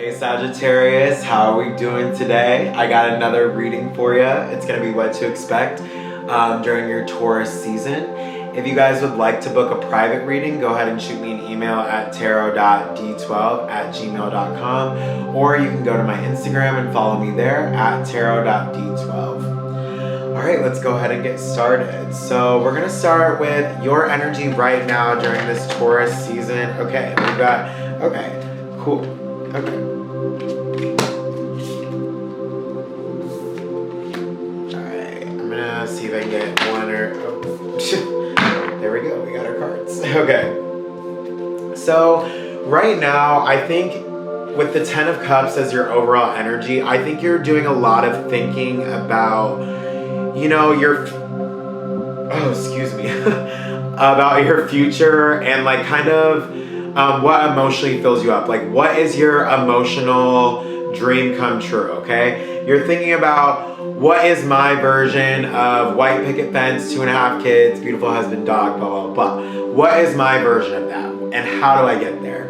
Hey Sagittarius, how are we doing today? I got another reading for you. It's going to be what to expect during your Taurus season. If you guys would like to book a private reading, go ahead and shoot me an email at tarot.d12@gmail.com, or you can go to my Instagram and follow me there at tarot.d12. Alright, let's go ahead and get started. So we're going to start with your energy right now during this Taurus season. Okay, we've got, okay, cool. Okay. Alright, I'm gonna see if I can get one or... Oh. There we go, we got our cards. Okay. So, right now, I think with the Ten of Cups as your overall energy, I think you're doing a lot of thinking about, you know, your... Oh, excuse me. about your future and like kind of... what emotionally fills you up? Like, what is your emotional dream come true, okay? You're thinking about, what is my version of white picket fence, 2.5 kids, beautiful husband, dog, blah, blah, blah. What is my version of that? And how do I get there?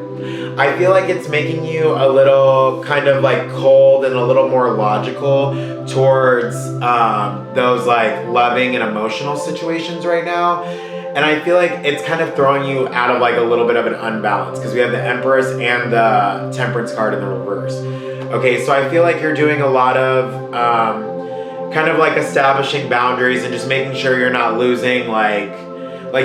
I feel like it's making you a little kind of like cold and a little more logical towards those like loving and emotional situations right now. And I feel like it's kind of throwing you out of like a little bit of an unbalance because we have the Empress and the Temperance card in the reverse. Okay, so I feel like you're doing a lot of kind of like establishing boundaries and just making sure you're not losing like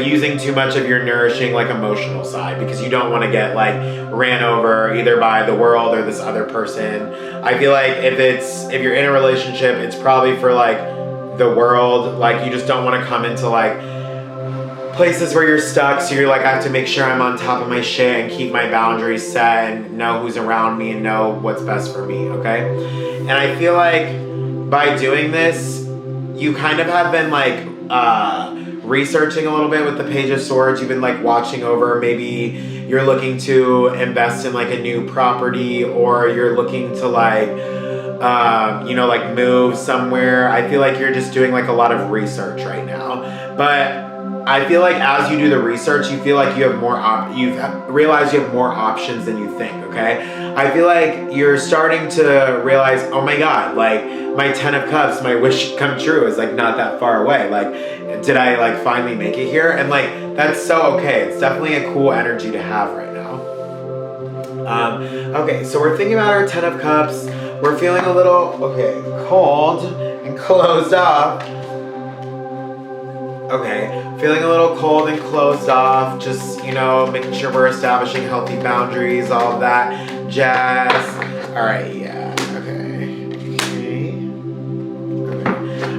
using too much of your nourishing like emotional side, because you don't want to get like ran over either by the world or this other person. I feel like if you're in a relationship, it's probably for like the world. Like you just don't want to come into like places where you're stuck, so you're like, I have to make sure I'm on top of my shit and keep my boundaries set and know who's around me and know what's best for me, okay? And I feel like by doing this, you kind of have been like researching a little bit with the Page of Swords. You've been like watching over, maybe you're looking to invest in like a new property, or you're looking to like you know, like move somewhere. I feel like you're just doing like a lot of research right now. But I feel like as you do the research, you feel like you have more you've realized you have more options than you think, okay? I feel like you're starting to realize, oh my God, like my Ten of Cups, my wish come true is like not that far away. Like, did I like finally make it here? And like, that's so okay. It's definitely a cool energy to have right now. Okay, so we're thinking about our Ten of Cups. We're feeling a little, okay, cold and closed off. Okay, feeling a little cold and closed off, just, you know, making sure we're establishing healthy boundaries, all of that jazz. All right, yeah, okay.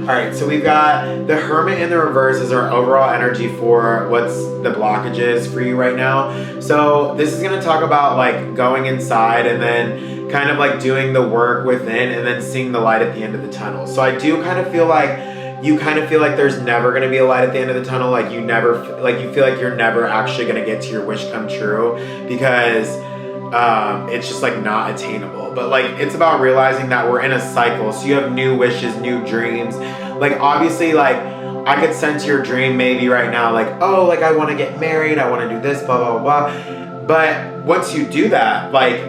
All right, so we've got the Hermit in the reverse as our overall energy for what's the blockages for you right now. So this is gonna talk about like going inside and then kind of like doing the work within and then seeing the light at the end of the tunnel. So I do kind of feel like you kind of feel like there's never going to be a light at the end of the tunnel. Like you feel like you're never actually going to get to your wish come true, because it's just like not attainable. But like, it's about realizing that we're in a cycle. So you have new wishes, new dreams. Like obviously, like I could sense your dream maybe right now, like, oh, like I want to get married. I want to do this, blah, blah, blah, blah. But once you do that, like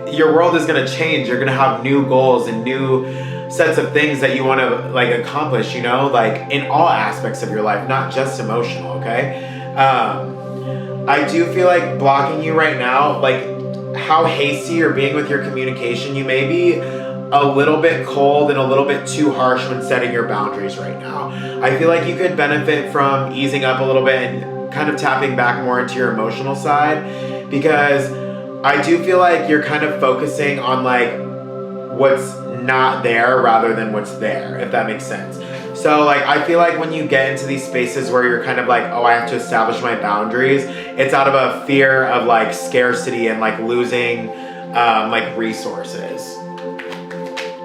your world is going to change. You're going to have new goals and new sets of things that you want to like accomplish, you know, like in all aspects of your life, not just emotional, okay? I do feel like blocking you right now, like how hasty you're being with your communication. You may be a little bit cold and a little bit too harsh when setting your boundaries right now. I feel like you could benefit from easing up a little bit and kind of tapping back more into your emotional side, because I do feel like you're kind of focusing on like what's not there rather than what's there, if that makes sense. So like, I feel like when you get into these spaces where you're kind of like, oh, I have to establish my boundaries, it's out of a fear of like scarcity and like losing like resources.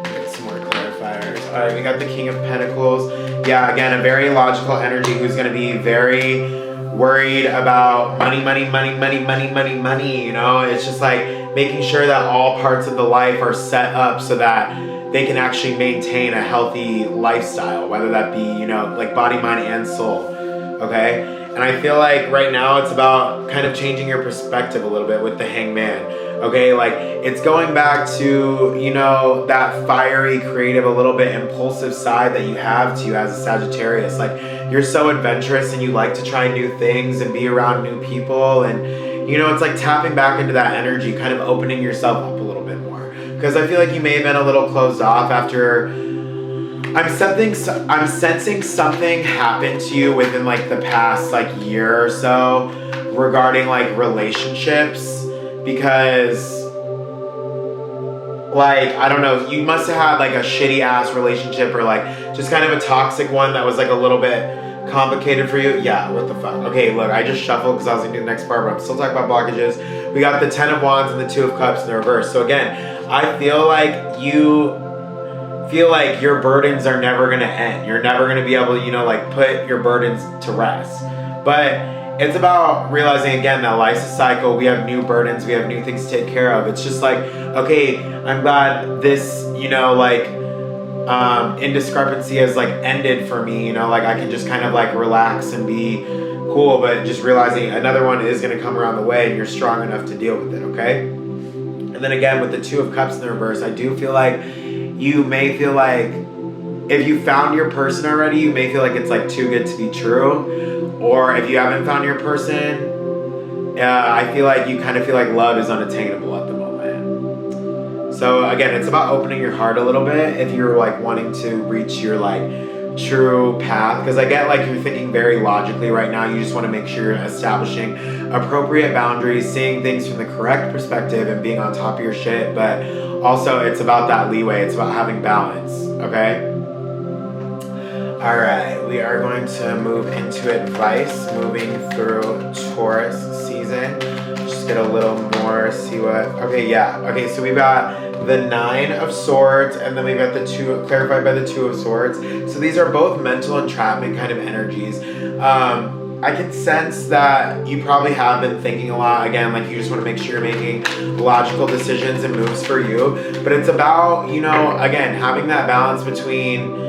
Get some more clarifiers. All right, we got the King of Pentacles. Yeah, again, a very logical energy who's going to be very worried about money, you know? It's just like making sure that all parts of the life are set up so that they can actually maintain a healthy lifestyle, whether that be, you know, like body, mind, and soul, okay? And I feel like right now it's about kind of changing your perspective a little bit with the Hangman, Okay, like it's going back to, you know, that fiery, creative, a little bit impulsive side that you have to you as a Sagittarius. Like you're so adventurous and you like to try new things and be around new people, and you know, it's like tapping back into that energy, kind of opening yourself up a little bit more. Because I feel like you may have been a little closed off after I'm sensing something happened to you within like the past like year or so regarding like relationships. Because like, I don't know, you must have had like a shitty ass relationship or like just kind of a toxic one that was like a little bit complicated for you. Yeah, what the fuck. Okay, look, I just shuffled because I was gonna do the next part, but I'm still talking about blockages. We got the 10 of Wands and the 2 of Cups in the reverse. So again, I feel like you feel like your burdens are never gonna end. You're never gonna be able to, you know, like put your burdens to rest. But it's about realizing again that life's a cycle. We have new burdens, we have new things to take care of. It's just like, okay, I'm glad this, you know, like indiscrepancy has like ended for me, you know, like I can just kind of like relax and be cool, but just realizing another one is going to come around the way and you're strong enough to deal with it, okay? And then again, with the 2 of Cups in the reverse, I do feel like you may feel like if you found your person already, you may feel like it's like too good to be true. Or if you haven't found your person, I feel like you kind of feel like love is unattainable at the moment. So again, it's about opening your heart a little bit if you're like wanting to reach your like true path. Because I get like you're thinking very logically right now. You just want to make sure you're establishing appropriate boundaries, seeing things from the correct perspective and being on top of your shit. But also it's about that leeway. It's about having balance, okay? All right, we are going to move into advice, moving through Taurus season. Just get a little more, see what, okay, yeah. Okay, so we've got the 9 of Swords, and then we've got the 2, clarified by the 2 of Swords. So these are both mental entrapment kind of energies. I can sense that you probably have been thinking a lot. Again, like you just want to make sure you're making logical decisions and moves for you. But it's about, you know, again, having that balance between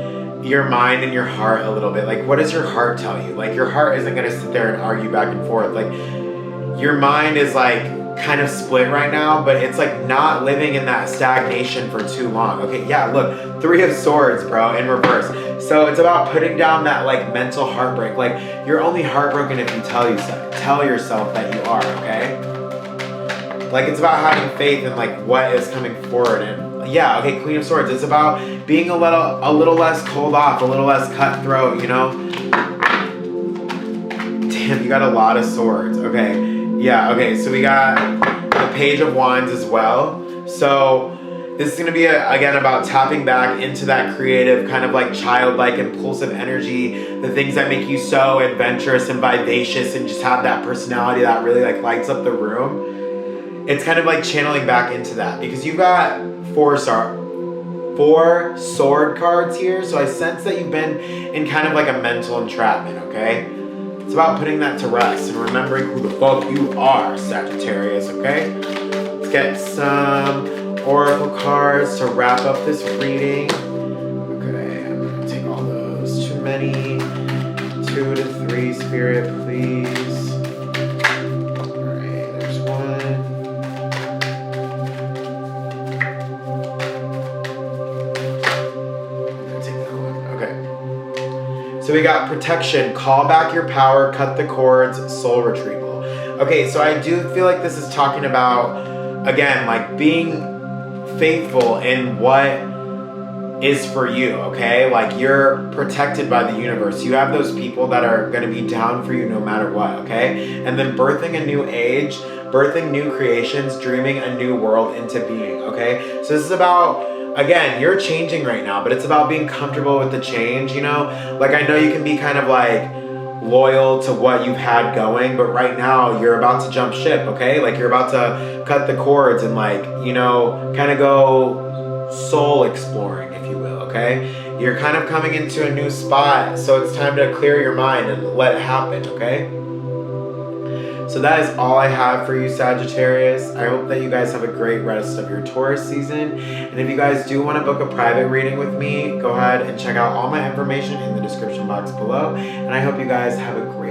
your mind and your heart a little bit. Like, what does your heart tell you? Like, your heart isn't going to sit there and argue back and forth. Like, your mind is like kind of split right now, but it's like not living in that stagnation for too long. Okay, yeah, look, 3 of Swords, bro, in reverse. So it's about putting down that like mental heartbreak. Like, you're only heartbroken if you tell yourself that you are, okay? Like, it's about having faith in like what is coming forward. And yeah, okay, Queen of Swords, it's about being a little less cold off, a little less cutthroat, you know? Damn, you got a lot of swords. Okay, yeah, okay, so we got the Page of Wands as well. So this is going to be, again, about tapping back into that creative, kind of like childlike, impulsive energy, the things that make you so adventurous and vivacious and just have that personality that really like lights up the room. It's kind of like channeling back into that because you've got 4 sword cards here. So I sense that you've been in kind of like a mental entrapment, okay? It's about putting that to rest and remembering who the fuck you are, Sagittarius, okay? Let's get some oracle cards to wrap up this reading. Okay, I'm gonna take all those. Too many. 2 to 3, Spirit, please. So we got protection, call back your power, cut the cords, soul retrieval. Okay, so I do feel like this is talking about, again, like being faithful in what is for you, okay? Like you're protected by the universe. You have those people that are gonna be down for you no matter what, okay? And then birthing a new age, birthing new creations, dreaming a new world into being, okay? So this is about, again, you're changing right now, but it's about being comfortable with the change, you know? Like, I know you can be kind of like loyal to what you've had going, but right now you're about to jump ship, okay? Like, you're about to cut the cords and like, you know, kind of go soul exploring, if you will, okay? You're kind of coming into a new spot, so it's time to clear your mind and let it happen, okay? So that is all I have for you, Sagittarius. I hope that you guys have a great rest of your Taurus season. And if you guys do want to book a private reading with me, go ahead and check out all my information in the description box below. And I hope you guys have a great